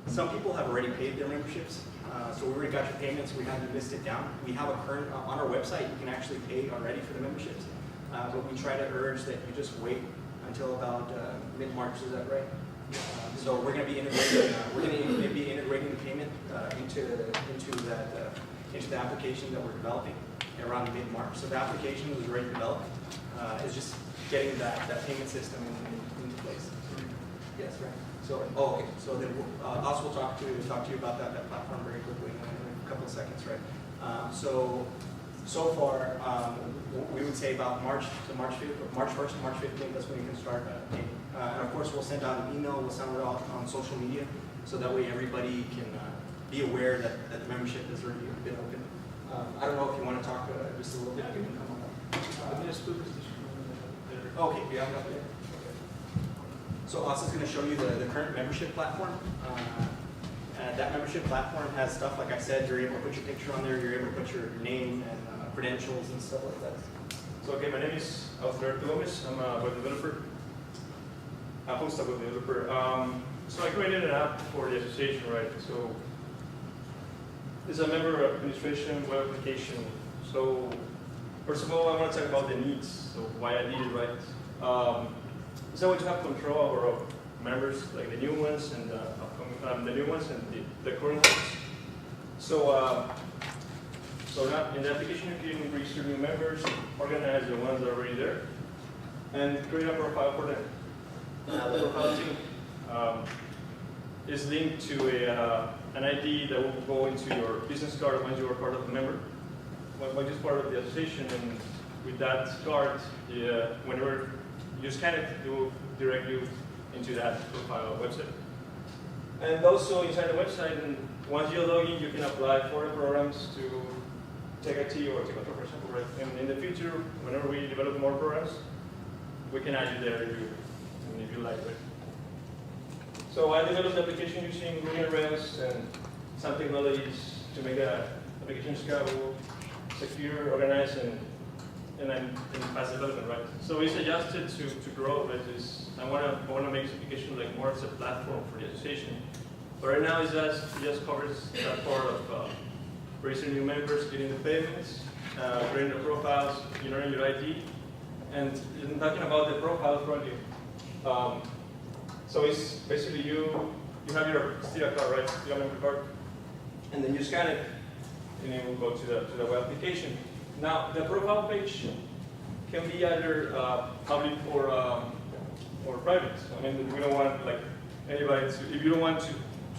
Some people have already paid their memberships, so we already got your payments. We have you listed down. We have a current on our website. You can actually pay already for the memberships, but we try to urge that you just wait until about mid-March. Is that right? So we're going to be integrating. The payment into the application that we're developing around mid-March. So the application was already developed. It's just getting that payment system into place. Yes, right. So, okay. So then us will talk to you about that platform very quickly in a couple of seconds, right? So far, we would say about March 1st to March 15th. That's when you can start paying. And of course, we'll send out an email. We'll send it out on social media, so that way everybody can be aware that the membership has already been open. I don't know if you want to talk just a little bit. You can come on up. Okay, we have it up there. So us is going to show you the current membership platform. That membership platform has stuff, like I said, you're able to put your picture on there, you're able to put your name and credentials and stuff like that. So okay, my name is Alfredo Gomez. I'm a web developer, a full stack web developer. So I created an app for the association, right? So it's a member administration web application. So first of all, I want to talk about the needs. So why I did it, right? It's always to have control over our members, like the new ones and the the current ones. So now in the application you can register new members, organize the ones that are already there, and create a profile for them. The profile team is linked to an ID that will go into your business card once you are part of the member. Once you're part of the association, and with that card, whenever you scan it, it will direct you into that profile website. And also inside the website, and once you log in, you can apply for the programs to take IT or take control, for example, right? And in the future, whenever we develop more programs, we can add you there if you like it. So I developed the application using Ruby on Rails and some technologies to make the application scalable, secure, organized, and in fast development, right? So it's adjusted to grow, but I want to make this application like more as a platform for the association. But right now it just covers that part of registering new members, getting the payments, creating the profiles, generating your ID, and talking about the profiles project. So it's basically you have your Stira card, right? Your member card, and then you scan it, and it will go to the web application. Now, the profile page can be either public or private. I mean, we don't want like anybody to. If you don't want to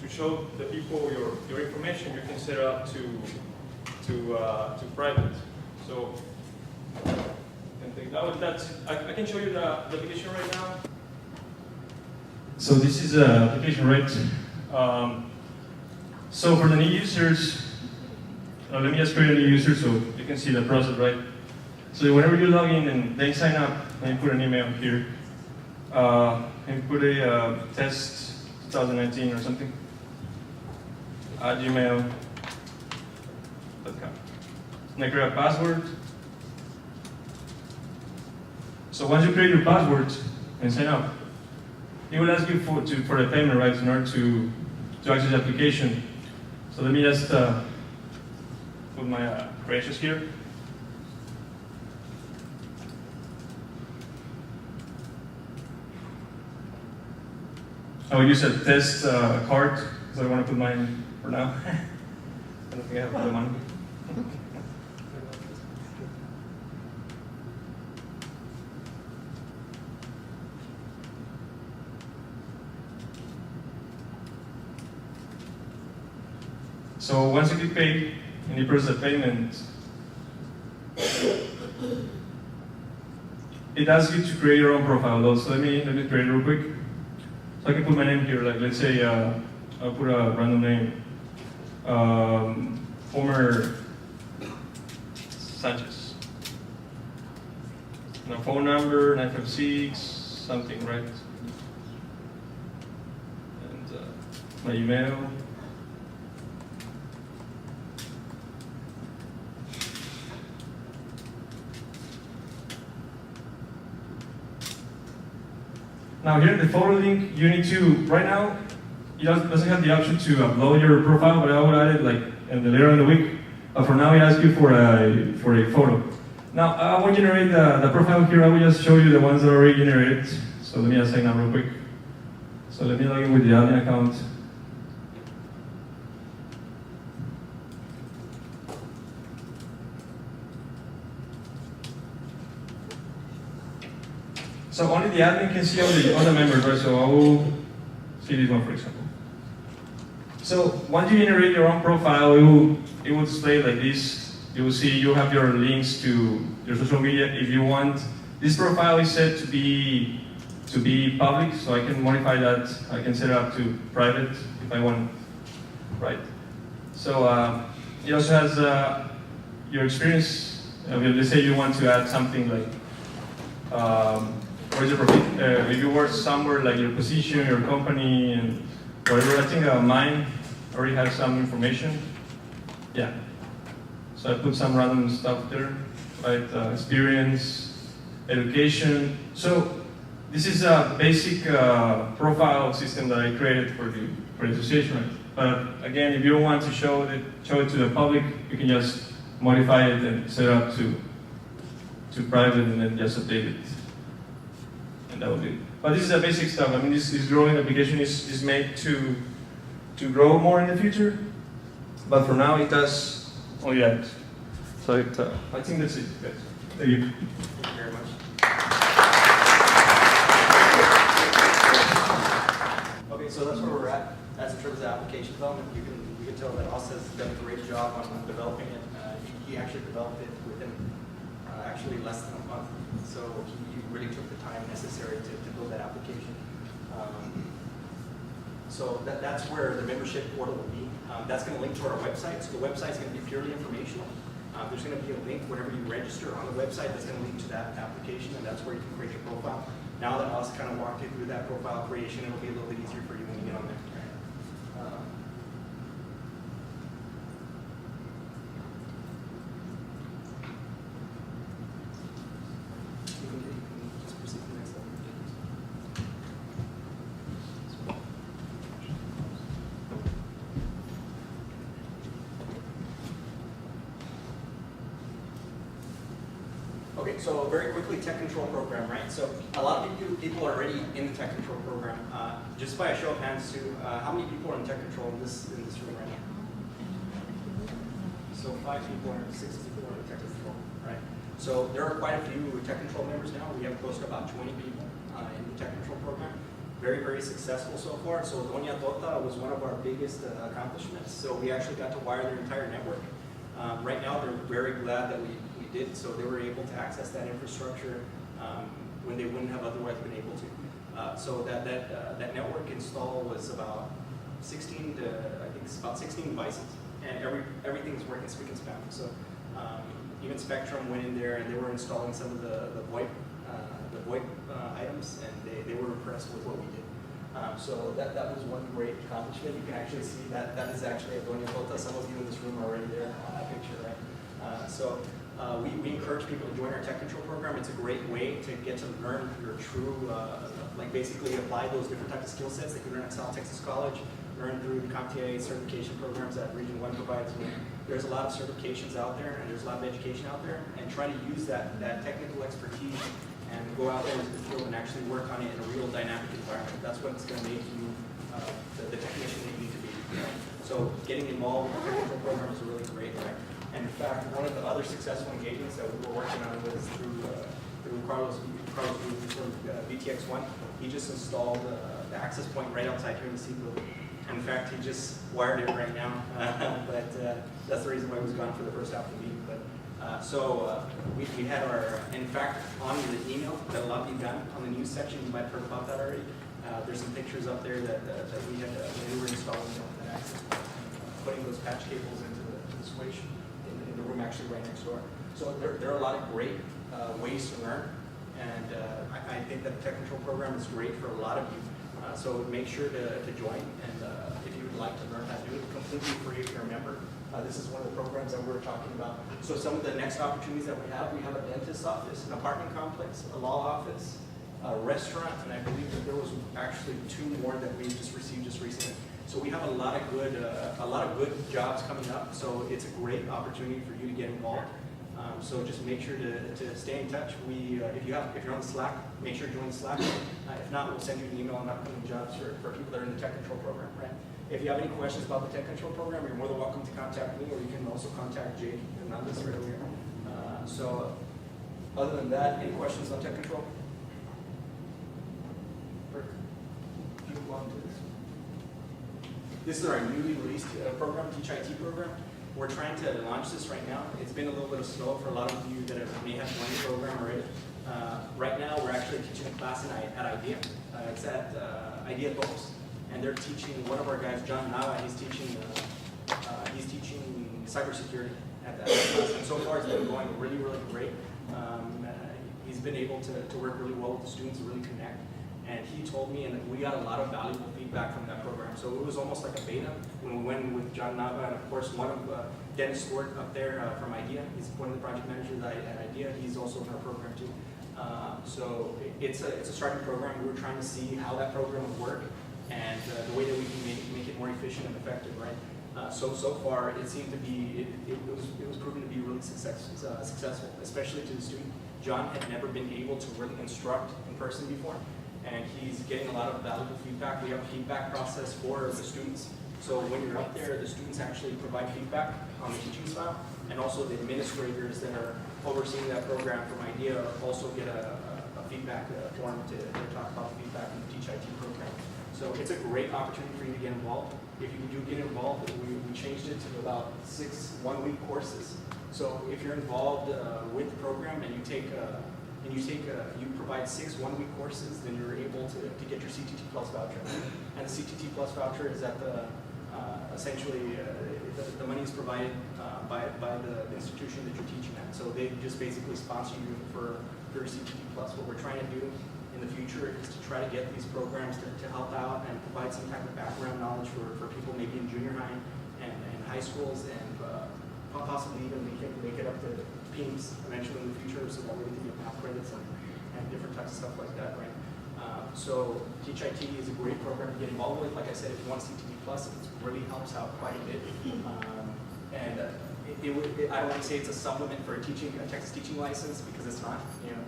show the people your information, you can set it up to private. So, I can show you the application right now. So this is the application, right? So for the new users. Let me just create a new user so you can see the process, right? So whenever you log in and then sign up, and you put an email here, and put a test 2019 or something at gmail.com. And I create a password. So once you create your password and sign up, it will ask you for the payment, right, in order to access the application. So let me just put my credentials here. I will use a test card, so I want to put mine for now. I don't think I have the money. So once you click pay and you press the payment, it asks you to create your own profile though. So let me create it real quick. So I can put my name here, like let's say I'll put a random name. Former Sanchez. And a phone number, 956, something, right? And my email. Now here in the photo link, you need to, right now, doesn't have the option to upload your profile, but I would add it like later in the week. But for now, it asks you for a photo. Now, I will generate the profile here. I will just show you the ones that are already generated. So let me just sign up real quick. So let me log in with the admin account. So only the admin can see all the members, right? So I will see this one, for example. So once you generate your own profile, it will display like this. You will see you have your links to your social media. If you want, this profile is set to be public, so I can modify that. I can set it up to private if I want, right? So it also has your experience. Let's say you want to add something like, if you work somewhere like your position, your company, and whatever. I think mine already has some information. Yeah. So I put some random stuff there, right? Experience, education. So this is a basic profile system that I created for the association. Right? But again, if you don't want to show it to the public, you can just modify it and set it up to private, and then just update it. And that will be it. But this is the basic stuff. I mean, this growing application is made to grow more in the future. But for now, it does only that. So I think that's it, guys. Thank you. Thank you very much. Okay, so that's where we're at. As in terms of application development, you can tell that Asa has done a great job on developing it. He actually developed it within actually less than a month. So he really took the time necessary to build that application. So that's where the membership portal will be. That's going to link to our website. So the website is going to be purely informational. There's going to be a link whenever you register on the website that's going to link to that application, and that's where you can create your profile. Now that I'll kind of walk you through that profile creation, it'll be a little bit easier for you when you get on there. You can just proceed to the next level. Okay, so very quickly, tech control program, right? So a lot of people are already in the tech control program. Just by a show of hands, too, how many people are in tech control in this room right now? So 5 people or 6 people are in tech control, right? So there are quite a few tech control members now. We have close to about 20 people in the tech control program. Very, very successful so far. So Doña Tota was one of our biggest accomplishments. So we actually got to wire their entire network. Right now, they're very glad that we did, so they were able to access that infrastructure when they wouldn't have otherwise been able to. So that network install was about 16 to, I think it's about 16 devices, and everything's working spick and span. So even Spectrum went in there and they were installing some of the VoIP items, and they were impressed with what we did. So that was one great accomplishment. You can actually see that is actually a Doña Tota. Some of you in this room are already there on that picture, right? We encourage people to join our tech control program. It's a great way to get to learn your true, like basically apply those different types of skill sets that you learn at South Texas College, learn through the CompTIA certification programs that Region 1 provides. There's a lot of certifications out there, and there's a lot of education out there, and try to use that technical expertise and go out there into the field and actually work on it in a real dynamic environment. That's what's going to make you the technician that you need to be. So getting involved in the tech control program is really great, right? And in fact, one of the other successful engagements that we were working on was through Carlos from VTX1. He just installed the access point right outside here in the C building. And in fact, he just wired it right now. But that's the reason why he was gone for the first half of the meeting. But we had our, in fact, on the email that a lot of you got on the news section, you might have heard about that already. There's some pictures up there that we had when we were installing that access point, putting those patch cables into the switch in the room actually right next door. So there are a lot of great ways to learn, and I think that the tech control program is great for a lot of you. So make sure to join, and if you would like to learn how to do it, completely free if you're a member. This is one of the programs that we were talking about. So some of the next opportunities that we have a dentist's office, an apartment complex, a law office, a restaurant, and I believe that there was actually 2 more that we just received just recently. So we have a lot of good jobs coming up. So it's a great opportunity for you to get involved. So just make sure to stay in touch. If you're on the Slack, make sure to join the Slack. If not, we'll send you an email on upcoming jobs for people that are in the tech control program, right? If you have any questions about the tech control program, you're more than welcome to contact me, or you can also contact Jake Hernandez right over here. So other than that, any questions on tech control? Perfect. If you move on to this. This is our newly released program, Teach IT program. We're trying to launch this right now. It's been a little bit slow for a lot of you that may have joined the program already. Right now, we're actually teaching a class at ITA. It's at ITA Books, and they're teaching one of our guys, John Nava. He's teaching cybersecurity at that class, and so far it's been going really, really great. He's been able to work really well with the students, really connect. And he told me, and we got a lot of valuable feedback from that program. So it was almost like a beta when we went with John Nava, and of course one of Dennis Stewart up there from IDEA. He's one of the project managers at IDEA. He's also in our program too. So it's a starting program. We were trying to see how that program would work and the way that we can make it more efficient and effective, right? So far it seemed to be, it was proven to be really successful, especially to the student. John had never been able to really instruct in person before, and he's getting a lot of valuable feedback. We have a feedback process for the students. So when you're up there, the students actually provide feedback on the teaching style, and also the administrators that are overseeing that program from IDEA also get a feedback form to talk about the feedback in the Teach IT program. So it's a great opportunity for you to get involved. If you do get involved, we changed it to about 6 one-week courses. So if you're involved with the program and you provide 6 one-week courses, then you're able to get your CTT Plus voucher. And the CTT Plus voucher is at essentially the money is provided by the institution that you're teaching at. So they just basically sponsor you for your CTT Plus. What we're trying to do in the future is to try to get these programs to help out and provide some type of background knowledge for people maybe in junior high and high schools, and possibly even make it up to PEIMS eventually in the future, so that way we can get math credits and different types of stuff like that, right? So Teach IT is a great program to get involved with. Like I said, if you want CTT Plus, it really helps out quite a bit. And I don't want to say it's a supplement for a Texas teaching license, because it's not, you know.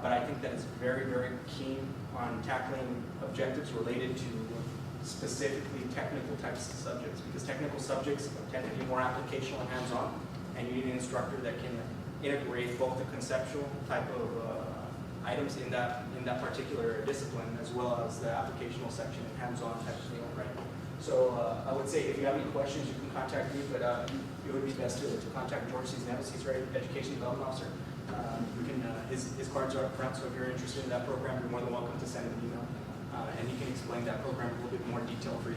But I think that it's very, very keen on tackling objectives related to specifically technical types of subjects, because technical subjects tend to be more applicational and hands-on, and you need an instructor that can integrate both the conceptual type of items in that particular discipline, as well as the applicational section and hands-on type of thing, right? So I would say if you have any questions, you can contact me, but it would be best to contact George Cisneros. He's our Education Development Officer. His cards are up front, so if you're interested in that program, you're more than welcome to send him an email. And he can explain that program in a little bit more detail for you.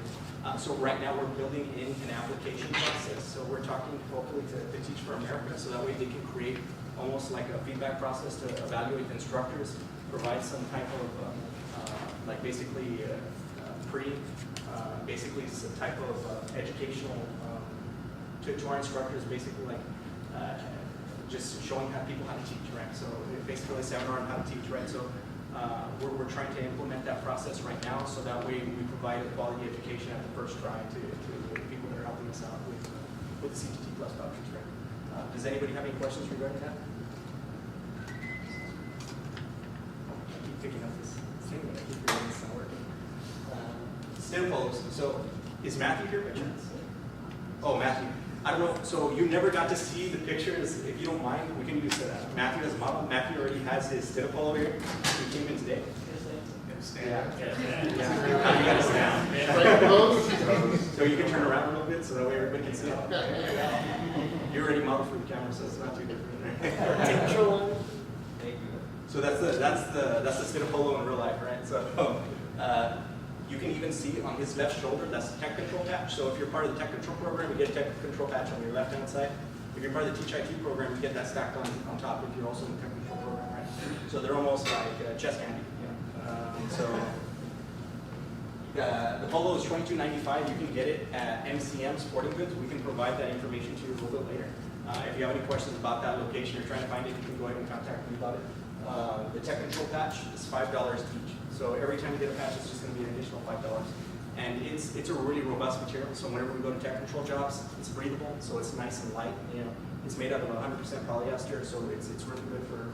So right now we're building in an application process. So we're talking hopefully to Teach for America, so that way they can create almost like a feedback process to evaluate the instructors, provide some type of like basically basically some type of educational to our instructors, basically like just showing people how to teach, right? So basically a seminar on how to teach, right? So we're trying to implement that process right now, so that way we provide a quality education at the first try to the people that are helping us out with the CTT Plus vouchers, right? Does anybody have any questions regarding that? I keep picking up this thing, but I keep forgetting it's not working. STEM polos. So is Matthew here by chance? Oh, Matthew. I don't know, so you never got to see the pictures. If you don't mind, we can use Matthew as a model. Matthew already has his STEM polo here. He came in today. Stand. Yeah. You got to stand. So you can turn around a little bit so that way everybody can see it. You're already modeled for the camera, so it's not too different. So that's the STEM polo in real life, right? So you can even see on his left shoulder, that's the tech control patch. So if you're part of the tech control program, you get a tech control patch on your left-hand side. If you're part of the Teach IT program, you get that stacked on top if you're also in the tech control program, right? So they're almost like chest candy. The polo is $22.95. You can get it at MCM Sporting Goods. We can provide that information to you a little bit later. If you have any questions about that location, you're trying to find it, you can go ahead and contact me about it. The tech control patch is $5 each. So every time you get a patch, it's just going to be an additional $5. And it's a really robust material, so whenever we go to tech control jobs, it's breathable, so it's nice and light. You know, it's made out of 100% polyester, so it's really good for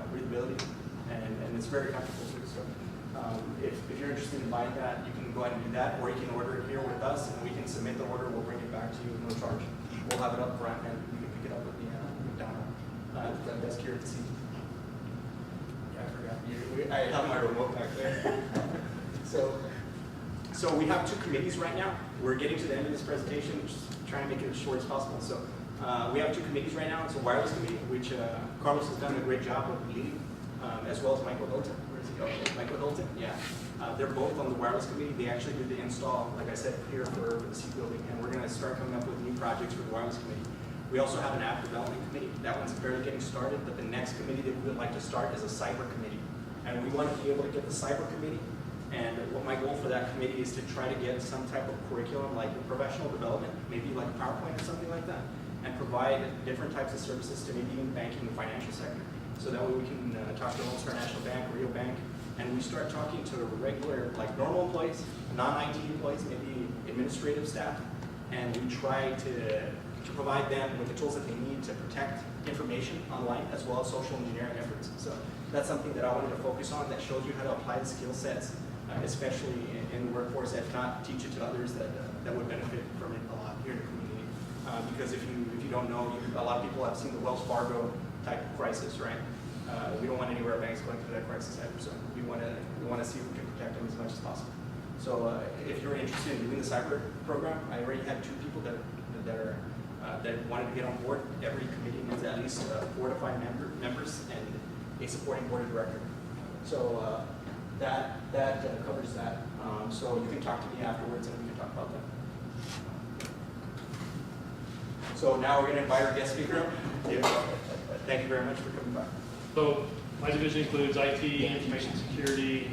breathability, and it's very comfortable too. So if you're interested in buying that, you can go ahead and do that, or you can order it here with us, and we can submit the order. We'll bring it back to you at no charge. We'll have it up front, and you can pick it up with the down at the desk here at the seat. Yeah, I forgot. I have my remote back there. So we have 2 committees right now. We're getting to the end of this presentation, just trying to make it as short as possible. So we have 2 committees right now. It's a wireless committee, which Carlos has done a great job of leading, as well as Michael Hilton. Where is he? Oh, Michael Hilton, yeah. They're both on the wireless committee. They actually did the install, like I said, here for the seat building, and we're going to start coming up with new projects for the wireless committee. We also have an app development committee. That one's barely getting started, but the next committee that we would like to start is a cyber committee. And we want to be able to get the cyber committee. And what my goal for that committee is to try to get some type of curriculum, like professional development, maybe like PowerPoint or something like that, and provide different types of services to maybe even banking and financial sector. So that way we can talk to Lone Star National Bank, Rio Bank, and we start talking to regular, like normal employees, non-IT employees, maybe administrative staff, and we try to provide them with the tools that they need to protect information online, as well as social engineering efforts. So that's something that I wanted to focus on, that shows you how to apply the skill sets, especially in the workforce, if not teach it to others that would benefit from it a lot here in the community. Because if you don't know, a lot of people have seen the Wells Fargo type of crisis, right? We don't want any of our banks going through that crisis either, so we want to see if we can protect them as much as possible. So if you're interested in doing the cyber program, I already had 2 people that wanted to get on board. Every committee needs at least 4 to 5 members and a supporting board of director. So that covers that. So you can talk to me afterwards, and we can talk about that. So now we're going to invite our guest speaker up. Thank you very much for coming by. So my division includes IT, information security,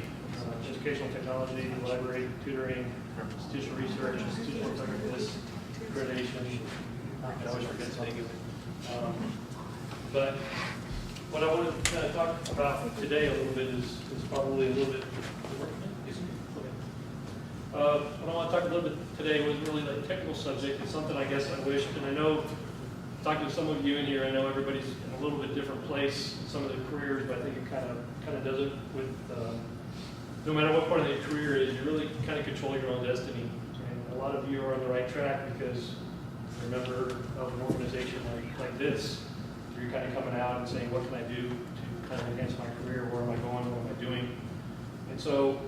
educational technology, library, tutoring, institutional research, institutional effectiveness, accreditation. I always forget something. But what I want to kind of talk about today a little bit is probably a little bit. What I want to talk a little bit today was really like a technical subject. It's something I guess I wished, and I know, talking to some of you in here, I know everybody's in a little bit different place in some of their careers, but I think it kind of does it with, no matter what part of your career is, you really kind of control your own destiny. And a lot of you are on the right track because you're a member of an organization like this, where you're kind of coming out and saying, what can I do to kind of enhance my career? Where am I going? What am I doing? And so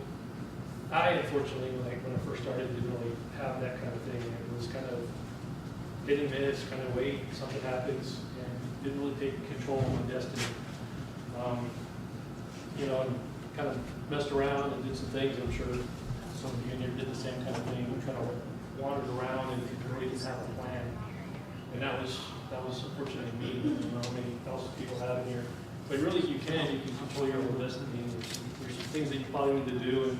I, unfortunately, like when I first started, didn't really have that kind of thing. It was kind of hit and miss, kind of wait, something happens, and didn't really take control of my destiny. And kind of messed around and did some things. I'm sure some of you in here did the same kind of thing. We kind of wandered around and really didn't have a plan. And that was unfortunately me. I don't know how many else people have in here. But really, you can control your own destiny. There's some things that you probably need to do, and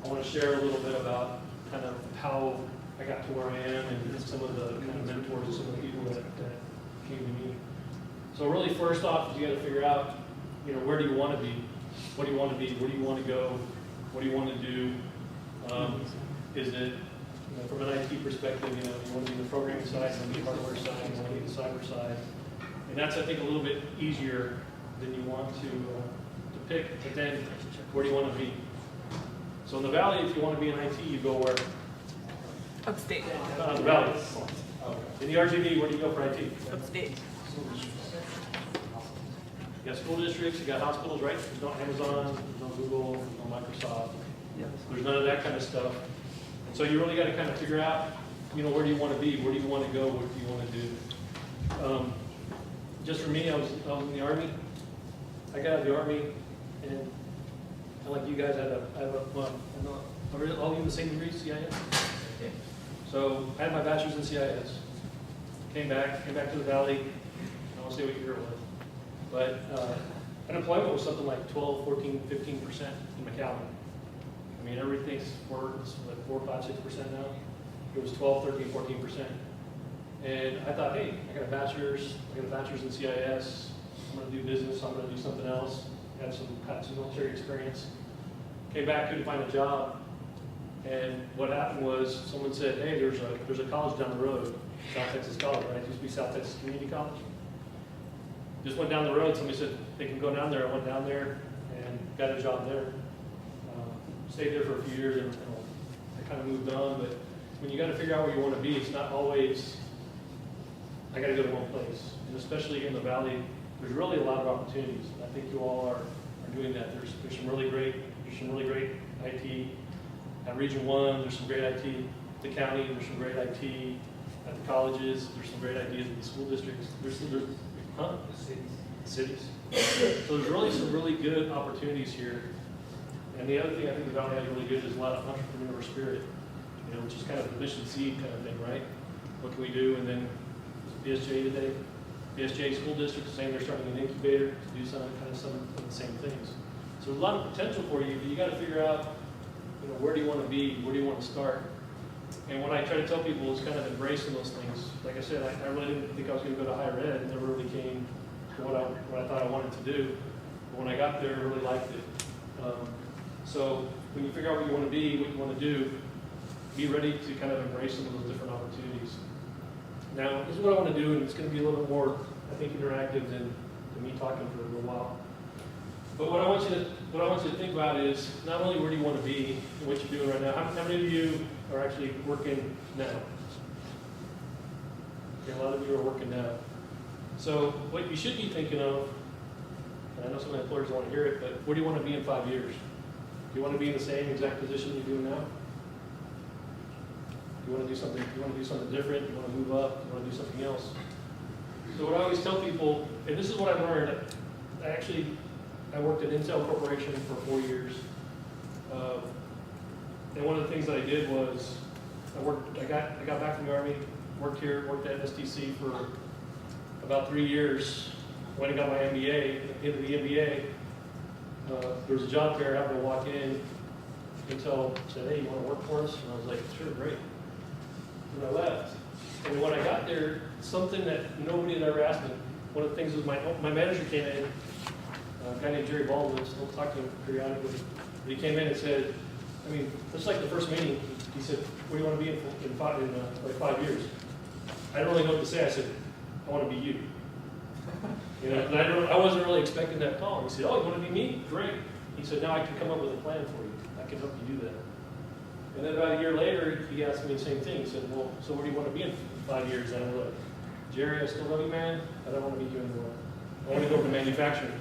I want to share a little bit about kind of how I got to where I am and some of the kind of mentors and some of the people that came to me. So really, first off, you got to figure out, where do you want to be? What do you want to be? Where do you want to go? What do you want to do? Is it, from an IT perspective, you want to be the programming side, you want to be the hardware side, you want to be the cyber side. And that's, I think, a little bit easier than you want to pick. But then, where do you want to be? So in the Valley, if you want to be in IT, you go where? Upstate. The Valley. In the RGV, where do you go for IT? Upstate. You got school districts, you got hospitals, right? There's no Amazon, there's no Google, there's no Microsoft. There's none of that kind of stuff. And so you really got to kind of figure out, where do you want to be? Where do you want to go? What do you want to do? Just for me, I was in the Army. I got out of the Army, and like you guys, are all you in the same degree, CIS? Yeah. So I had my bachelor's in CIS. Came back to the Valley. I won't say what year it was. But unemployment was something like 12, 14, 15% in McAllen. I mean, everything's like 4, 5, 6% now. It was 12, 13, 14%. And I thought, hey, I got a bachelor's in CIS. I'm going to do business. I'm going to do something else. Had some military experience. Came back, couldn't find a job. And what happened was, someone said, hey, there's a college down the road, South Texas College, right? It used to be South Texas Community College. Just went down the road, somebody said, they can go down there. I went down there and got a job there. Stayed there for a few years, and I kind of moved on. But when you got to figure out where you want to be, it's not always, I got to go to one place. And especially in the Valley, there's really a lot of opportunities. I think you all are doing that. There's some really great IT. At Region 1, there's some great IT. At the county, there's some great IT. At the colleges, there's some great ideas in the school districts. Cities. So there's really some really good opportunities here. And the other thing I think the Valley has really good is a lot of entrepreneur spirit, which is kind of the mission seed kind of thing, right? What can we do? And then PSJ today, PSJ school district is saying they're starting an incubator to do some of the same things. So there's a lot of potential for you, but you got to figure out, where do you want to be? Where do you want to start? And what I try to tell people is kind of embracing those things. Like I said, I really didn't think I was going to go to higher ed. It never really came to what I thought I wanted to do. But when I got there, I really liked it. So when you figure out what you want to be, what you want to do, be ready to kind of embrace some of those different opportunities. Now, this is what I want to do, and it's going to be a little bit more, I think, interactive than me talking for a little while. But what I want you to think about is not only where do you want to be and what you're doing right now. How many of you are actually working now? Okay, a lot of you are working now. So what you should be thinking of, and I know some employers don't want to hear it, but where do you want to be in 5 years? Do you want to be in the same exact position you're doing now? Do you want to do something? Do you want to do something different? Do you want to move up? Do you want to do something else? So what I always tell people, and this is what I learned. I worked at Intel Corporation for 4 years, and one of the things that I did was I got back from the Army, worked at STC for about 3 years. Went and got my MBA. At the end of the MBA, there was a job fair. I happened to walk in. Intel said, "Hey, you want to work for us?" And I was like, "Sure, great." And I left. And when I got there, something that nobody had ever asked me. One of the things was my manager came in. A guy named Jerry Baldwin, still talk to him periodically. But he came in and said, just like the first meeting, he said, "Where do you want to be in 5 years?" I didn't really know what to say. I said, "I want to be you." And I wasn't really expecting that call. He said, "Oh, you want to be me? Great." He said, "Now I can come up with a plan for you. I can help you do that." And then about a year later, he asked me the same thing. He said, "Well, so where do you want to be in 5 years?" And I'm like, "Jerry, I still love you, man. I don't want to be you anymore. I want to go into manufacturing."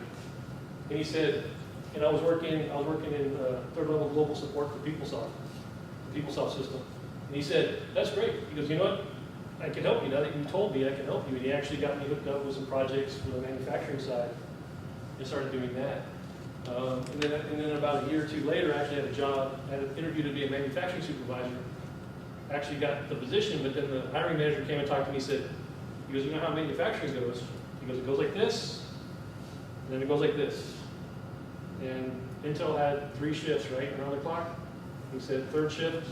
And he said, and I was working in third level global support for PeopleSoft, the PeopleSoft system. And he said, "That's great." He goes, "You know what? I can help you. Now that you told me I can help you." And he actually got me hooked up with some projects for the manufacturing side and started doing that. And then about a year or two later, I actually had an interview to be a manufacturing supervisor. Actually got the position, but then the hiring manager came and talked to me. He goes, "You know how manufacturing goes?" He goes, "It goes like this, and then it goes like this." And Intel had 3 shifts, right, around the clock. He said, "Third shift,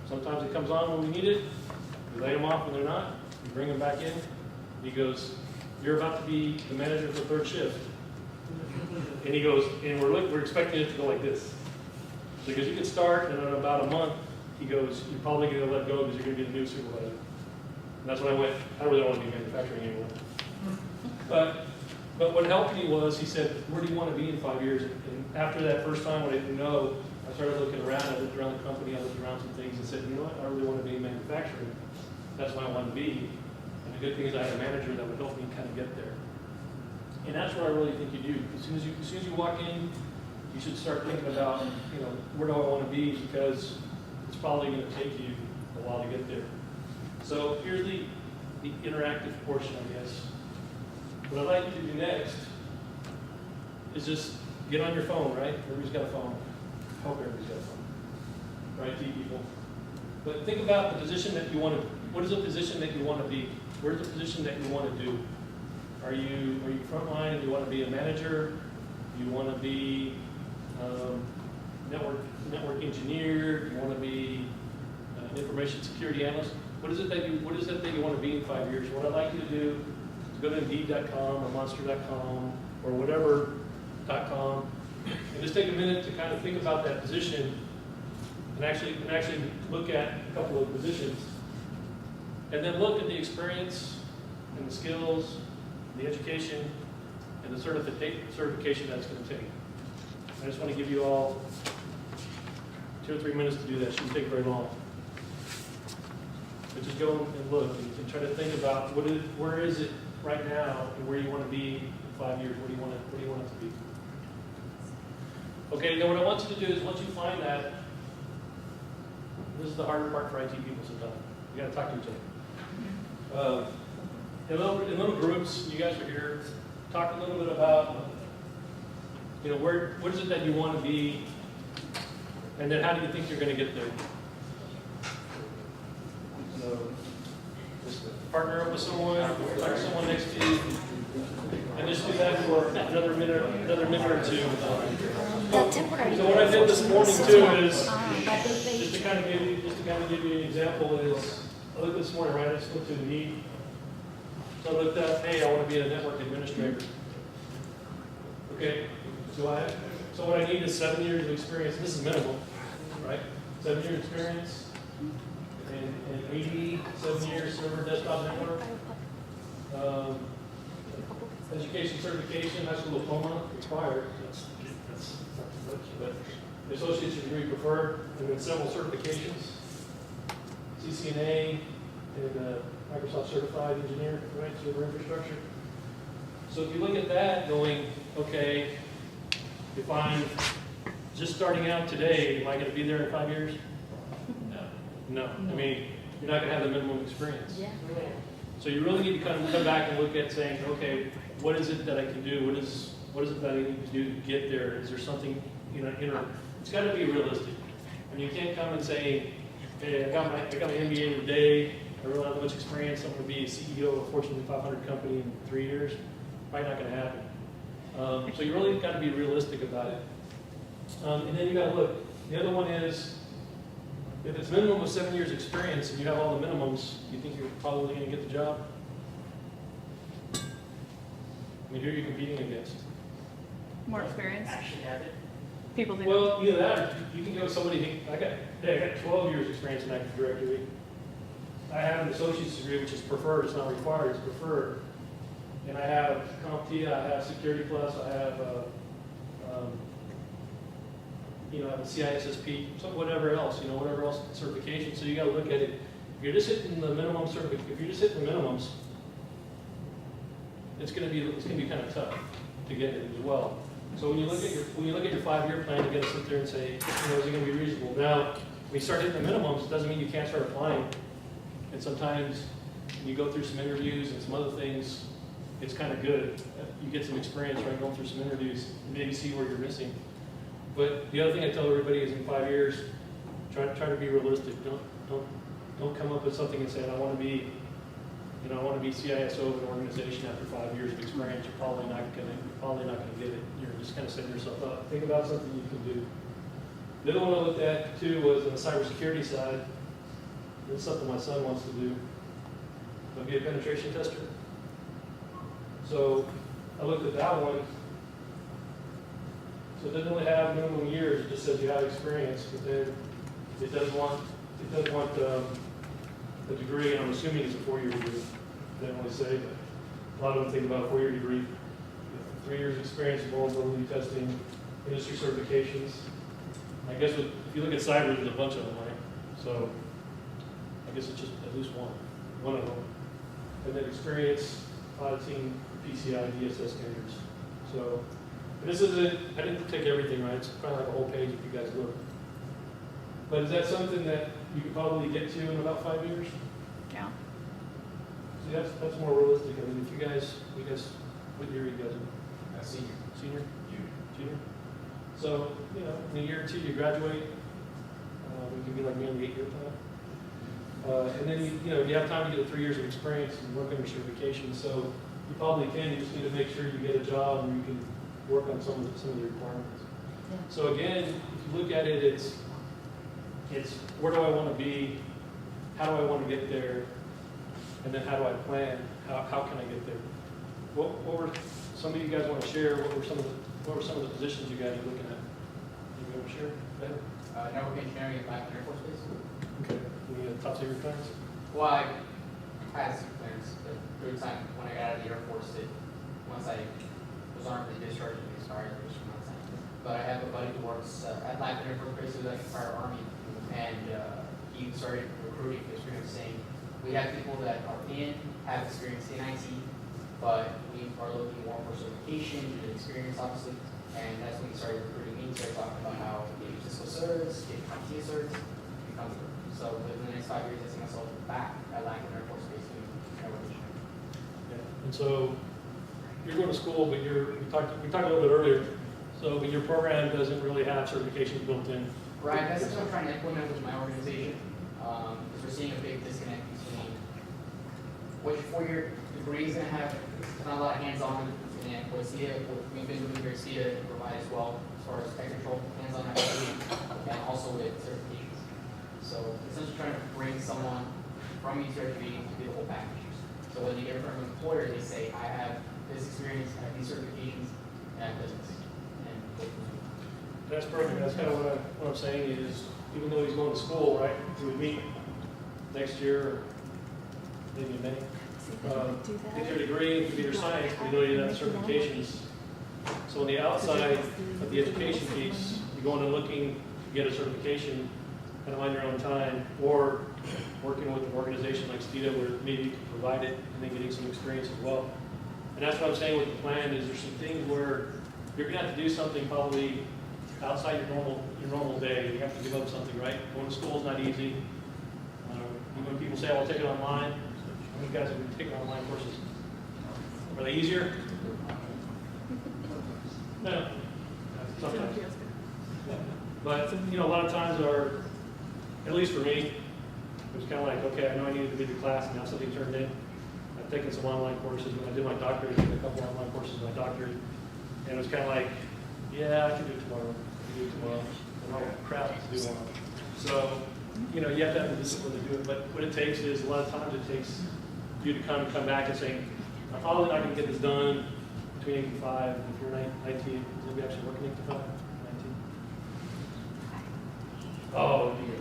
sometimes it comes on when we need it. We lay them off when they're not. We bring them back in." He goes, "You're about to be the manager for third shift." And he goes, "And we're expecting it to go like this." Because you could start, and in about a month, he goes, "You're probably going to let go because you're going to be the new supervisor." And that's when I went, I really don't want to be manufacturing anymore. But what helped me was, he said, "Where do you want to be in 5 years?" And after that first time when I didn't know, I started looking around. I looked around the company. I looked around some things and said, "You know what? I really want to be in manufacturing. That's what I want to be." And the good thing is I had a manager that would help me kind of get there. And that's what I really think you do. As soon as you walk in, you should start thinking about, where do I want to be? Because it's probably going to take you a while to get there. So here's the interactive portion, I guess. What I'd like you to do next is just get on your phone, right? Everybody's got a phone. I hope everybody's got a phone. Right, people? But think about the position that you want to, what is the position that you want to be? Where's the position that you want to do? Are you frontline? Do you want to be a manager? Do you want to be network engineer? Do you want to be an information security analyst? What is it that you want to be in 5 years? What I'd like you to do is go to Indeed.com or Monster.com or whatever.com and just take a minute to kind of think about that position and actually look at a couple of positions, and then look at the experience and the skills, the education, and the certification that's going to take. I just want to give you all 2 or 3 minutes to do that. It shouldn't take very long. But just go and look and try to think about where is it right now and where you want to be in 5 years. Where do you want it to be? Okay, then what I want you to do is once you find that, this is the harder part for IT people sometimes. You got to talk to each other. In little groups, you guys are here, talk a little bit about, what is it that you want to be, and then how do you think you're going to get there? So, just partner up with someone, talk to someone next to you, and just do that for another minute or two. So what I did this morning too is, just to kind of give you an example is, I looked this morning, right, I just looked to the need. So I looked up, hey, I want to be a network administrator. Okay, so what I need is 7 years of experience. This is minimal, right? 7 years experience and 87 years server desktop network. Education certification, high school diploma, expired. That's not too much, but the associate's degree preferred, and then several certifications. CCNA and Microsoft certified engineer, right, server infrastructure. So if you look at that going, okay, if I'm just starting out today, am I going to be there in 5 years? No. I mean, you're not going to have the minimum experience. Yeah. So you really need to kind of come back and look at saying, okay, what is it that I can do? What is it that I need to do to get there? Is there something, it's got to be realistic. And you can't come and say, hey, I got my MBA today. I really don't have much experience. I'm going to be a CEO of a Fortune 500 company in 3 years. Probably not going to happen. So you really got to be realistic about it. And then you got to look. The other one is, if it's minimum of 7 years experience and you have all the minimums, you think you're probably going to get the job? I mean, who are you competing against? More experience. Actually have it. People do. Well, either that, or you can go with somebody. I got 12 years experience in Active Directory. I have an associate's degree, which is preferred. It's not required. It's preferred. And I have CompTIA. I have Security Plus. I have I have a CISSP, so whatever else, whatever else certification. So you got to look at it. If you're just hitting the minimum if you're just hitting the minimums, it's going to be kind of tough to get it as well. So when you look at your 5-year plan, you got to sit there and say, is it going to be reasonable? Now, when you start hitting the minimums, it doesn't mean you can't start applying. And sometimes when you go through some interviews and some other things, it's kind of good. You get some experience, right, going through some interviews, and maybe see where you're missing. But the other thing I tell everybody is in 5 years, try to be realistic. Don't come up with something and say, I want to be CISO of an organization after 5 years of experience. You're probably not going to get it. You're just kind of setting yourself up. Think about something you can do. The other one I looked at too was on the cybersecurity side. It's something my son wants to do. He'll be a penetration tester. So I looked at that one. So it doesn't really have minimum years. It just says you have experience, but then it does want a degree, and I'm assuming it's a 4-year degree. They don't really say, but a lot of them think about a 4-year degree. 3 years experience in vulnerability testing, industry certifications. I guess if you look at cyber, there's a bunch of them, right? So I guess it's just at least one of them. And then experience auditing PCI DSS standards. So this isn't, I didn't take everything, right? It's probably like a whole page if you guys look. But is that something that you could probably get to in about 5 years? Yeah. See, that's more realistic. I mean, if you guys, what year are you guys in? Senior. Senior? Junior? So, in a year or two you graduate. We can be like me on the 8-year plan. And then, you have time to get the 3 years of experience and work on your certification. So you probably can. You just need to make sure you get a job and you can work on some of the requirements. Yeah. So again, if you look at it, it's where do I want to be? How do I want to get there? And then how do I plan? How can I get there? What were some of you guys want to share? What were some of the positions you guys are looking at? You want to share? Ben? Network engineering at Black Air Force Base. Okay. Any top secret clearance? Well, I had some clearance, but through time when I got out of the Air Force, once I was armed, they discharged me as far as but I have a buddy who works at Black Air Force Base, who's like the prior Army, and he started recruiting because we were saying we have people that are have experience in IT, but we are looking more for certification and experience, obviously, and that's when we started recruiting me, started talking about how to get Cisco certs, get IT certs, become a group. So within the next 5 years, I see myself back at Black Air Force Base doing network engineering. Yeah. And so you're going to school, but we talked a little bit earlier. So, but your program doesn't really have certifications built in. Right, that's what I'm trying to implement with my organization, because we're seeing a big disconnect between what your four-year degree is going to have, not a lot of hands-on, and what we've been doing here at SIA provide as well, as far as tech control, hands-on activity, and also with certifications. So, essentially trying to bring someone from UTRGV to do the whole package. So when you get from an employer, they say, I have this experience, I have these certifications, and I have business. That's perfect. That's kind of what I'm saying is, even though he's going to school, right, we would meet next year, maybe in May. Get your degree in computer science, but you know you have certifications. So on the outside of the education piece, you're going and looking to get a certification kind of on your own time, or working with an organization like STITA where maybe you can provide it and then getting some experience as well. And that's what I'm saying with the plan is there's some things where you're going to have to do something probably outside your normal day. You have to give up something, right? Going to school is not easy. Even when people say, "Oh, I'll take it online," how many guys have been taking online courses? Are they easier? No. Sometimes. But a lot of times at least for me, it was kind of like, okay, I know I needed to be the class, and now something turned in. I've taken some online courses. When I did my doctorate, I took a couple online courses in my doctorate, and it was kind of like, yeah, I can do it tomorrow. I can do it tomorrow. And all crap to do tomorrow. So, you have to have the discipline to do it. But what it takes is a lot of times it takes you to come back and say, I'm probably not going to get this done between 8 and 5. If you're in IT, you'll be actually working 8 to 5. 19. Oh, dear.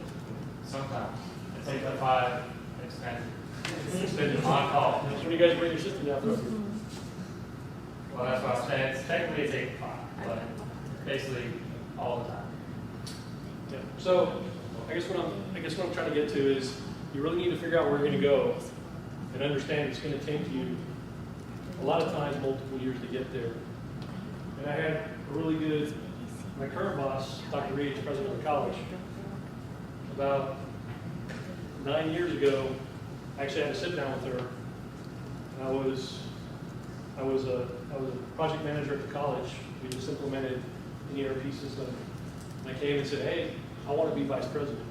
Sometimes. It's 8 to 5, it's been on call. That's when you guys bring your system down through. Well, that's what I'm saying. Technically it's 8 to 5, but basically all the time. Yeah. So I guess what I'm trying to get to is you really need to figure out where you're going to go and understand it's going to take you a lot of times multiple years to get there. And I had a really good, my current boss, Dr. Reed, president of the college, about 9 years ago, I actually had to sit down with her. And I was a project manager at the college. We just implemented an ERP system. And I came and said, hey, I want to be vice president.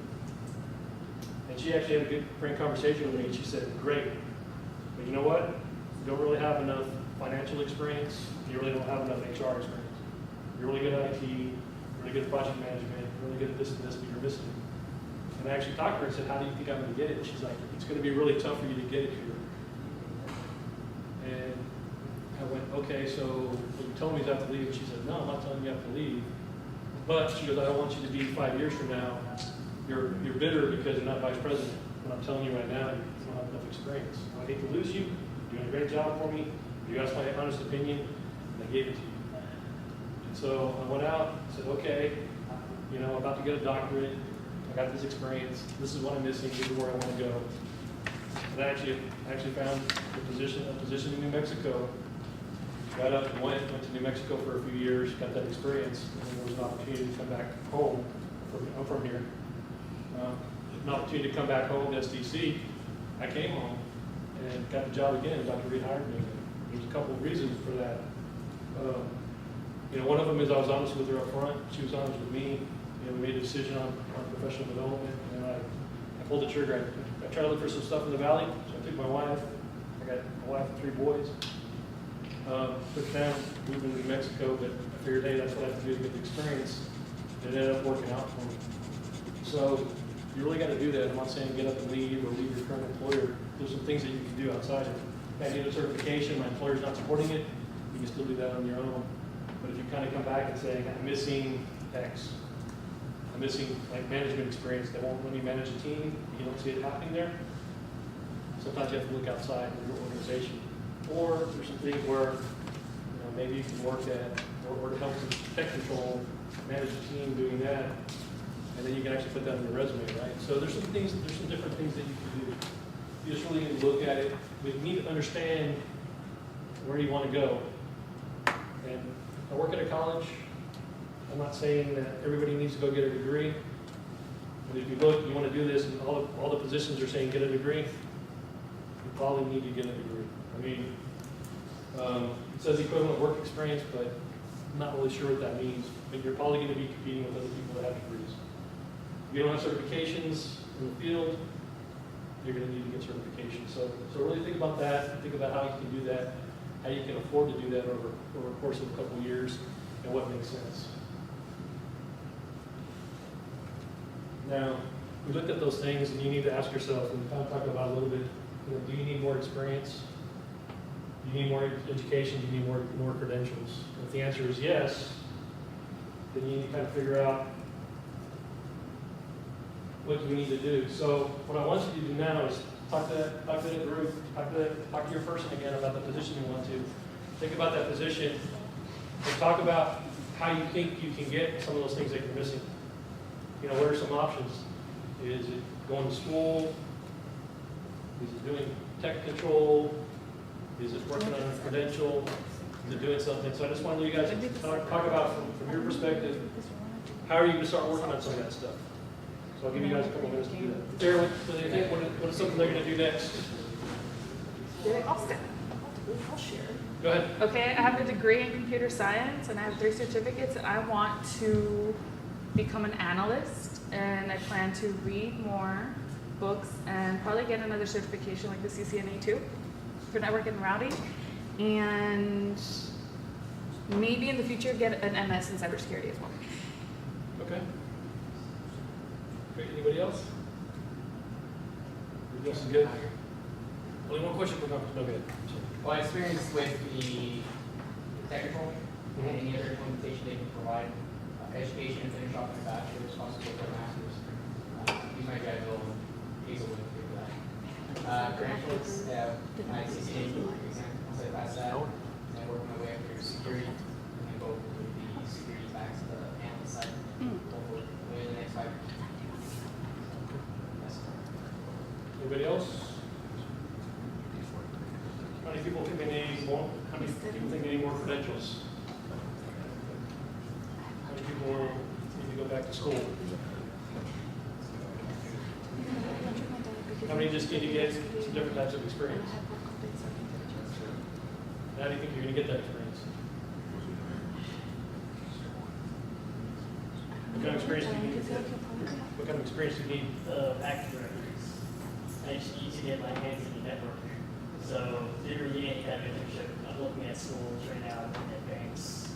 And she actually had a good, frank conversation with me. And she said, great. But you know what? You don't really have enough financial experience. You really don't have enough HR experience. You're really good at IT, really good at project management, really good at this and this, but you're missing it. And I actually talked to her and said, how do you think I'm going to get it? And she's like, it's going to be really tough for you to get it here. And I went, okay, so you told me you have to leave. And she said, no, I'm not telling you you have to leave. But she goes, I don't want you to be 5 years from now. You're bitter because you're not vice president. But I'm telling you right now, you don't have enough experience. I hate to lose you. You're doing a great job for me. You asked my honest opinion, and I gave it to you. And so I went out, said, okay, I'm about to get a doctorate. I got this experience. This is what I'm missing. This is where I want to go. And I actually found a position in New Mexico. Got up and went to New Mexico for a few years, got that experience, and then there was an opportunity to come back home. I'm from here. An opportunity to come back home to SDC. I came home and got the job again. Dr. Reed hired me. There's a couple of reasons for that. One of them is I was honest with her up front. She was honest with me. We made a decision on professional development, and I pulled the trigger. I tried to look for some stuff in the valley, so I took my wife. I got a wife and 3 boys. Took them, moved to New Mexico, but I figured, hey, that's what I have to do to get the experience. And it ended up working out for me. So you really got to do that. I'm not saying get up and leave or leave your current employer. There's some things that you can do outside of it. If I need a certification, my employer's not supporting it, you can still do that on your own. But if you kind of come back and say, I'm missing X, I'm missing like management experience. They won't let me manage a team. You don't see it happening there. Sometimes you have to look outside of your organization. Or there's some things where maybe you can work at or to help with tech control, manage a team doing that, and then you can actually put that in your resume, right? So there's some different things that you can do. You just really need to look at it. We need to understand where you want to go. And I work at a college. I'm not saying that everybody needs to go get a degree. But if you look, you want to do this, and all the positions are saying get a degree, you probably need to get a degree. I mean, it says equivalent work experience, but I'm not really sure what that means. But you're probably going to be competing with other people that have degrees. If you don't have certifications in the field, you're going to need to get certifications. So really think about that. Think about how you can do that, how you can afford to do that over a course of a couple of years, and what makes sense. Now, we looked at those things, and you need to ask yourself, and we kind of talked about a little bit, do you need more experience? Do you need more education? Do you need more credentials? If the answer is yes, then you need to kind of figure out what you need to do. So what I want you to do now is talk to that group, talk to your person again about the position you want to. Think about that position and talk about how you think you can get some of those things that you're missing. What are some options? Is it going to school? Is it doing tech control? Is it working on a credential? Is it doing something? So I just want you guys to talk about from your perspective, how are you going to start working on some of that stuff? So I'll give you guys a couple minutes to do that. Sarah, what do you think? What is something they're going to do next? I'll share. Go ahead. Okay, I have a degree in computer science and I have 3 certificates. I want to become an analyst and I plan to read more books and probably get another certification like the CCNA too for network and routing, and maybe in the future get an MS in cybersecurity as well. Okay. Great. Anybody else? Everybody else is good? Only one question per conference. No, good. Well, experience with the technical and any other implementation they can provide, education, finish off their bachelor's, possibly their master's. Use my grad bill and easily for that. Credentials, my CCNA exam, once I pass that, and I work my way up through security, and then go with the security back to the analyst side, hopefully within the next 5 years. Yes. Anybody else? How many people think they need more? How many people think they need more credentials? How many people need to go back to school? How many just need to get some different types of experience? How do you think you're going to get that experience? What kind of experience do you need? What kind of experience do you need? Active directories. I just need to get my hands in the network. So, literally any kind of internship. I'm looking at schools right now at banks.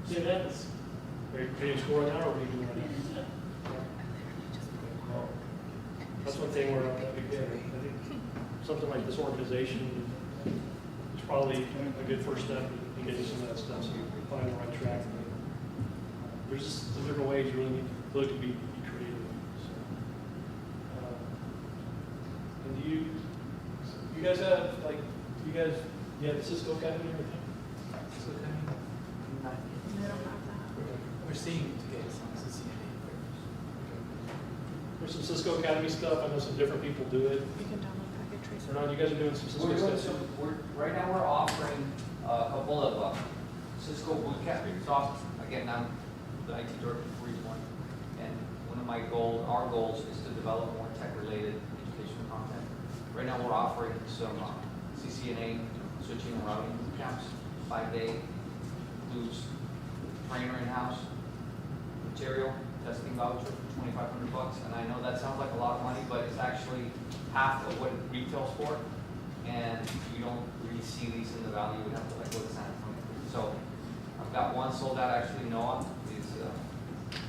See what happens. Are you doing school right now, or what are you doing right now? That's one thing we're not that big at. I think something like this organization is probably a good first step in getting some of that stuff, so you find the right track. There's just some different ways you really need to look to be creative. So, and do you guys have, like, you have the Cisco Academy and everything? Cisco Academy? Not yet. We're seeing to get some CCNA. There's some Cisco Academy stuff. I know some different people do it. You can download packet tracer. Or not, you guys are doing some Cisco We're doing stuff? right now we're offering a couple of Cisco bootcamp. So again, I'm the IT director for each one. And one of our goals is to develop more tech-related educational content. Right now we're offering some CCNA switching and routing bootcamps, 5-day, includes trainer in-house, material, testing voucher for $2,500. And I know that sounds like a lot of money, but it's actually half of what it retails for. And you don't really see these in the value you would have to like go to San Antonio. So I've got one sold out. Actually, Noah is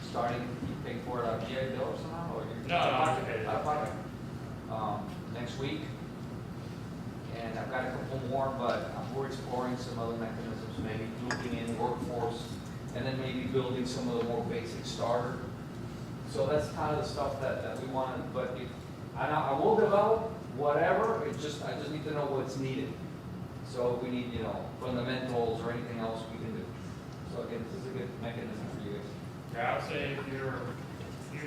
starting. You pay for it out of GI Bill or somehow, or No, I have to pay it. out of pocket. Next week. And I've got a couple more, but we're exploring some other mechanisms, maybe looping in workforce, and then maybe building some of the more basic starter So that's kind of the stuff that we want, but I will develop whatever, I just need to know what's needed. So if we need, fundamentals or anything else we can do. So again, this is a good mechanism for you guys. Yeah, I would say if you're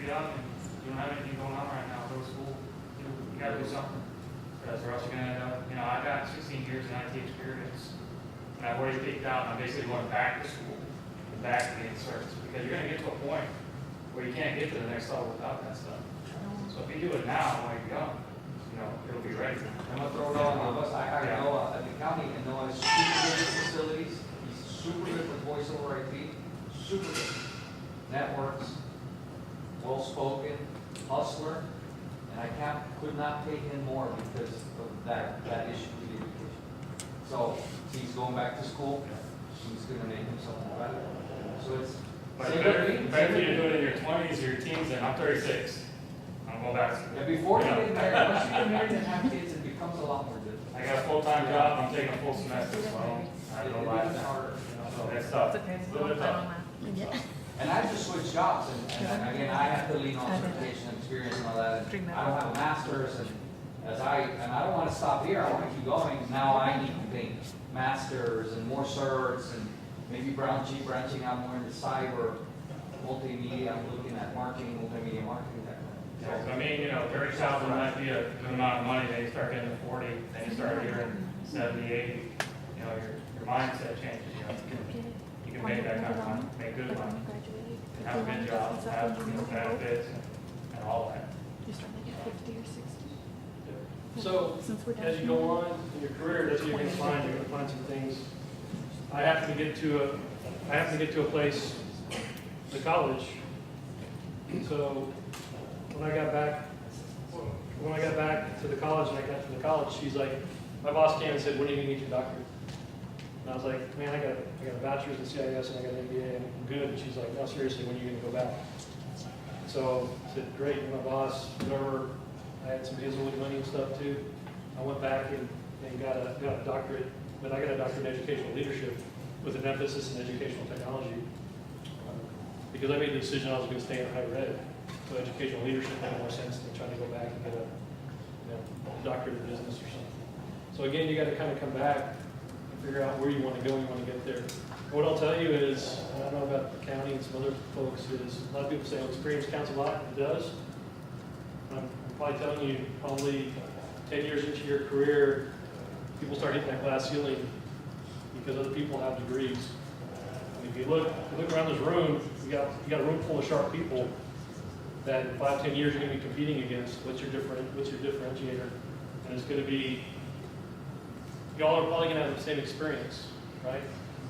young and you don't have anything going on right now, go to school. You gotta do something. Because or else you're gonna end up, I got 16 years in IT experience. And I've already peaked out and I'm basically going back to school and back to getting certs. Because you're gonna get to a point where you can't get to the next level without that stuff. So if you do it now while you're young, it'll be ready. I'm gonna throw it all on the bus. I hired Noah at the county, and Noah is super good with facilities. He's super good with voice over IP, super good. Networks, well-spoken, hustler, and I could not pay him more because of that issue with the education. So he's going back to school. He's gonna make himself more valuable. So it's But better for you to do it in your 20s or your teens than I'm 36. I'm going back to school. Yeah, before you get married, once you get married and have kids, it becomes a lot more difficult. I got a full-time job, I'm taking a full semester, so I don't It lie. becomes harder. So it's tough. It's okay. It's a little bit tough. And I just switched jobs, and again, I have to lean on certification and experience and all that. And I don't have a master's, and I don't want to stop here, I want to keep going. Now I need to think masters and more certs, and maybe branching out more into cyber, multimedia. I'm looking at marketing, multimedia marketing. Yeah, so 30,000 might be a good amount of money, then you start getting to 40, then you start hearing 70, 80, your mindset changes, You can make that kind of money, make good money, and have a good job, have, benefits and all that. So, as you go on in your career, that's what you're gonna find some things. I have to get to a place, the college. So, when I got back to the college and I got to the college, she's like, my boss came and said, when are you gonna get your doctorate? And I was like, man, I got a bachelor's in CIS and I got an MBA and I'm good. And she's like, no, seriously, when are you gonna go back? So I said, great, you're my boss, whatever. I had some Hazelwood money and stuff too. I went back and got a doctorate, but I got a doctorate in educational leadership with an emphasis in educational technology. Because I made the decision I was gonna stay in higher ed. So educational leadership made more sense than trying to go back and get a doctorate in business or something. So again, you gotta kind of come back and figure out where you want to go and you want to get there. What I'll tell you is, and I don't know about the county and some other folks, is a lot of people say, well, experience counts a lot. It does. I'm probably telling you, probably 10 years into your career, people start hitting that glass ceiling because other people have degrees. And if you look around this room, you got a room full of sharp people that in 5, 10 years you're going to be competing against. What's your differentiator? And it's going to be, y'all are probably going to have the same experience, right?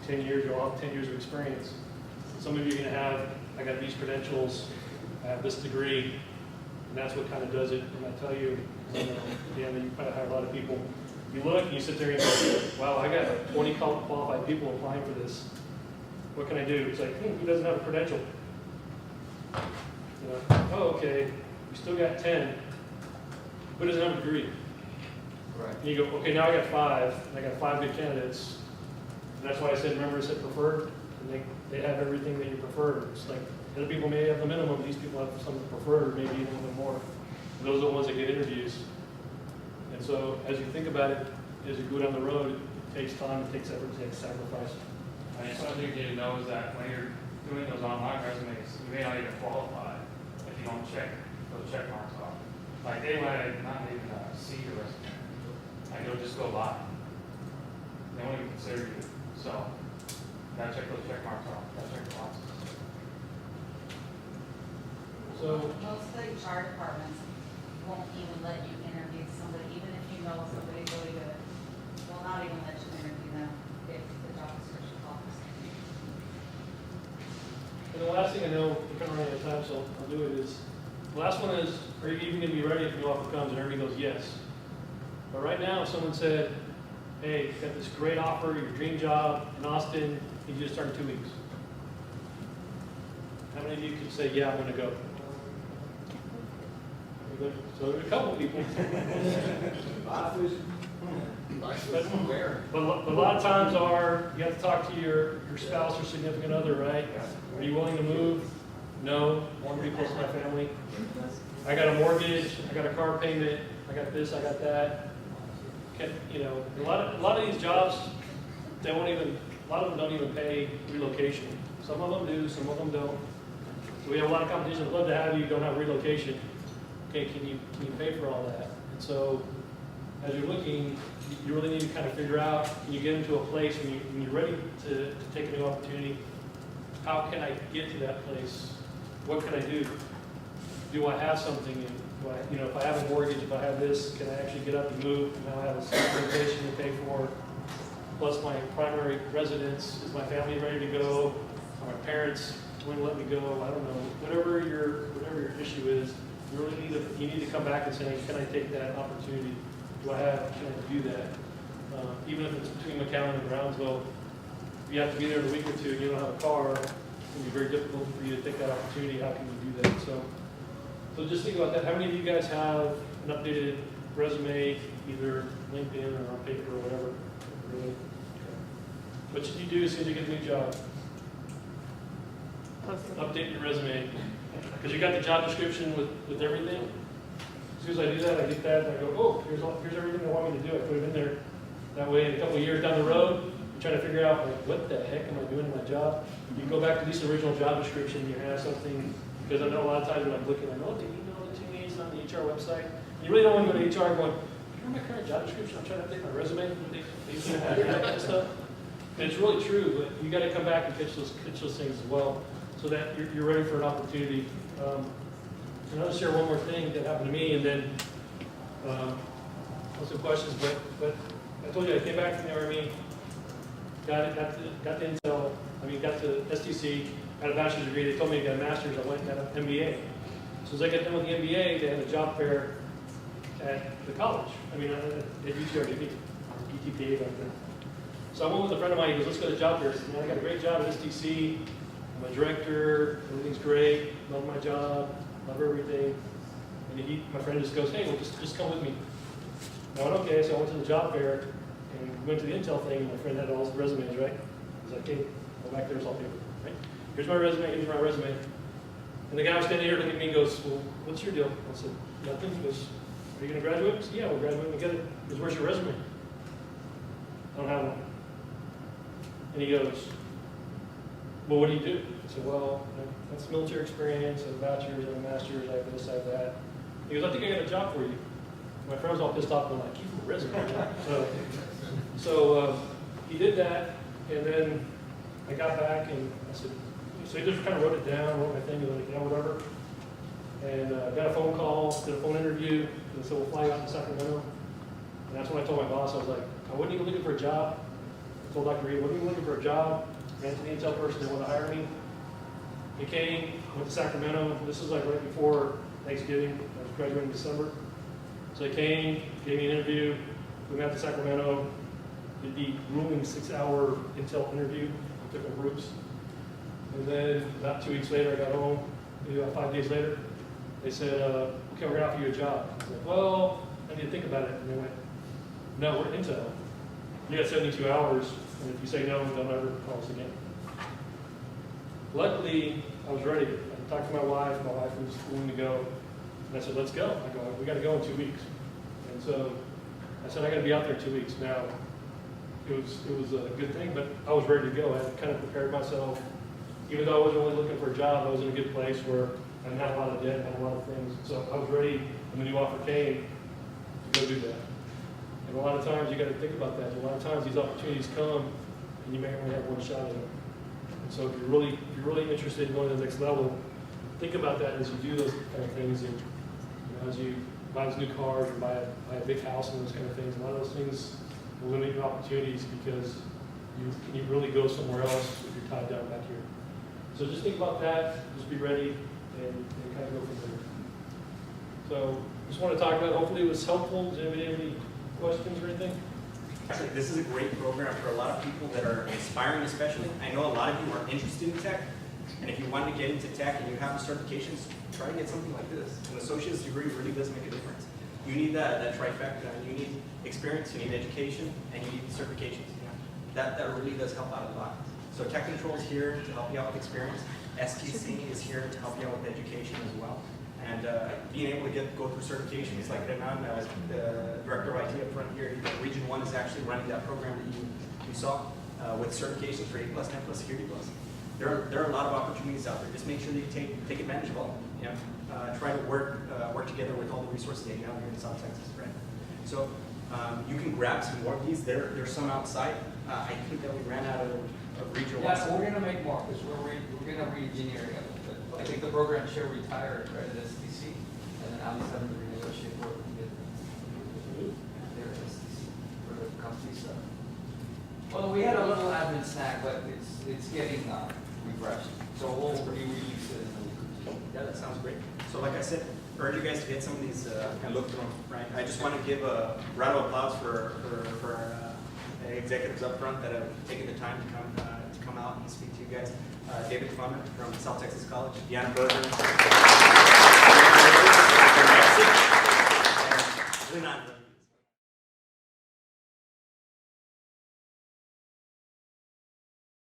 In 10 years, you'll have 10 years of experience. Some of you are going to have, I got these credentials, I have this degree, and that's what kind of does it. And I tell you, Dan, that you probably hire a lot of people. You look and you sit there and you go, wow, I got 20 qualified people applying for this. What can I do? It's like, who doesn't have a credential? Oh, okay, we still got 10. Who doesn't have a degree? Right. And you go, okay, now I got 5, and I got 5 good candidates. And that's why I said, remember I said preferred? And they have everything that you prefer. It's like, other people may have the minimum, these people have some preferred, or maybe even a little bit more. And those are the ones that get interviews. And so, as you think about it, as you go down the road, it takes time, it takes effort, it takes sacrifice. I mean, something you need to know is that when you're doing those online resumes, you may not even qualify if you don't check those check marks off. Like they might not even see your resume. Like it'll just go by. They won't even consider you. So, gotta check those check marks off, gotta check the boxes. So, Most of the HR departments won't even let you interview somebody, even if you know somebody's really good. Will not even let you interview them if the job description calls. and the last thing I know, we're kind of running out of time, so I'll do it, is, the last one is, are you even going to be ready if the offer comes? And everybody goes, yes. But right now, if someone said, hey, you got this great offer, your dream job in Austin, you just start in 2 weeks. How many of you could say, yeah, I'm going to go? So there's a couple of people. But a lot of times you have to talk to your spouse or significant other, right? Are you willing to move No, I want to be close to my family. I got a mortgage, I got a car payment, I got this, I got that. You know, a lot of these jobs, they won't even, a lot of them don't even pay relocation. Some of them do, some of them don't. So we have a lot of competition. I'd love to have you, don't have relocation. Okay, can you pay for all that? And so, as you're looking, you really need to kind of figure out, can you get into a place when you're ready to take a new opportunity, how can I get to that place? What can I do? Do I have something? Do I, you know, if I have a mortgage, if I have this, can I actually get up and move? Now I have a stabilization to pay for, plus my primary residence. Is my family ready to go? Are my parents willing to let me go? I don't know. Whatever your issue is, you really need to come back and say, can I take that opportunity? Can I do that? Even if it's between McAllen and Brownsville, if you have to be there in a week or two and you don't have a car, it can be very difficult for you to take that opportunity. How can you do that? So just think about that. How many of you guys have an updated resume, either LinkedIn or on paper or whatever? Really? Okay. What should you do as soon as you get a new job? Update your resume. Because you got the job description with everything. As soon as I do that, I get that, and I go, oh, here's everything they want me to do. I put it in there. That way, in a couple of years down the road, you're trying to figure out, like, what the heck am I doing in my job? You can go back to this original job description, you have something, because I know a lot of times when I'm looking, I know the email that you need is on the HR website. And you really don't want to go to HR going, here's my current job description, I'm trying to update my resume. They have that kind of stuff. And it's really true, but you got to come back and pitch those things as well, so that you're ready for an opportunity. And I'll just share one more thing that happened to me, and then some questions. But I told you I came back from the Army, got to Intel. Got to STC, got a bachelor's degree. They told me I got a master's. I went and got an MBA. So as I got done with the MBA, they had a job fair at the college. At UTRGV, ETPA back then. So I went with a friend of mine. He goes, "Let's go to the job fair." I said, "Man, I got a great job at STC. I'm a director. Everything's great. Love my job. Love everything." And my friend just goes, "Hey, well, just come with me." I went, "Okay." So I went to the job fair and went to the Intel thing, and my friend had all his resumes, right? He's like, "Hey, go back there, it's all paper, right? Here's my resume, here's my resume." And the guy was standing here looking at me and goes, "Well, what's your deal?" I said, "Nothing." He goes, "Are you going to graduate?" I said, "Yeah, we'll graduate together." He goes, "Where's your resume?" "I don't have one." And he goes, "Well, what do you do?" I said, "Well, that's military experience, I have a bachelor's, I have a master's, I have this, I have that." He goes, "I think I got a job for you." My friend was all pissed off, and I'm like, "Keep your resume." So he did that, and then I got back and I said, so he just kind of wrote it down, wrote my thing, and like, whatever. And got a phone call, did a phone interview, and so we'll fly out to Sacramento. And that's when I told my boss, I was like, I wasn't even looking for a job. I told Dr. Reed, I wasn't even looking for a job. Ran to the Intel person, they wanted to hire me. He came, went to Sacramento. This was like right before Thanksgiving. I was graduating in December. So he came, gave me an interview. We went out to Sacramento, did the grueling 6-hour Intel interview with different groups. And then about 2 weeks later, I got home, maybe about 5 days later. They said, "Okay, we're going to offer you a job." I was like, "Well, I need to think about it." And they went, "No, we're Intel. You got 72 hours, and if you say no, don't ever call us again." Luckily, I was ready. I talked to my wife was willing to go. And I said, "Let's go." I go, "We got to go in 2 weeks." And so I said, "I got to be out there in 2 weeks." Now, it was a good thing, but I was ready to go. I had kind of prepared myself. Even though I wasn't really looking for a job, I was in a good place where I didn't have a lot of debt, had a lot of things. So I was ready when the new offer came to go do that. And a lot of times you got to think about that. A lot of times these opportunities come, and you may only have one shot at them. And so if you're really interested in going to the next level, think about that as you do those kind of things, and as you buy those new cars or buy a big house and those kind of things. A lot of those things will limit your opportunities because you really go somewhere else if you're tied down back here. So just think about that. Just be ready and kind of go from there. So just want to talk about. Hopefully it was helpful. Does anybody have any questions or anything? Actually, this is a great program for a lot of people that are aspiring, especially. I know a lot of you are interested in tech, and if you want to get into tech and you have the certifications, try to get something like this. An associate's degree really does make a difference. You need that trifecta. You need experience, you need education, and you need certifications. That really does help out a lot. So Tech Control is here to help you out with experience. STC is here to help you out with education as well. And being able to go through certifications like Renan, the director of IT up front here, Region 1 is actually running that program that you saw with certifications for 8+, 10+, Security+. There are a lot of opportunities out there. Just make sure that you take advantage of all of them. You know? Try to work together with all the resources that you have here in South Texas, right? So you can grab some more of these. There's some outside. I think that we ran out of Region 1. Yeah, so we're gonna make more, because we're gonna re-engineer it a little bit. I think the program should retire at STC, and then Ali's having to renegotiate work and get their STC for the company stuff. Well, we had a little admin snack, but it's getting refreshed, so we'll re-release it in a week or two. Yeah, that sounds great. So like I said, urge you guys to get some of these and look through them, right? I just want to give a round of applause for our executives up front that have taken the time to come out and speak to you guys. David Plummer from South Texas College, Deanna Berger,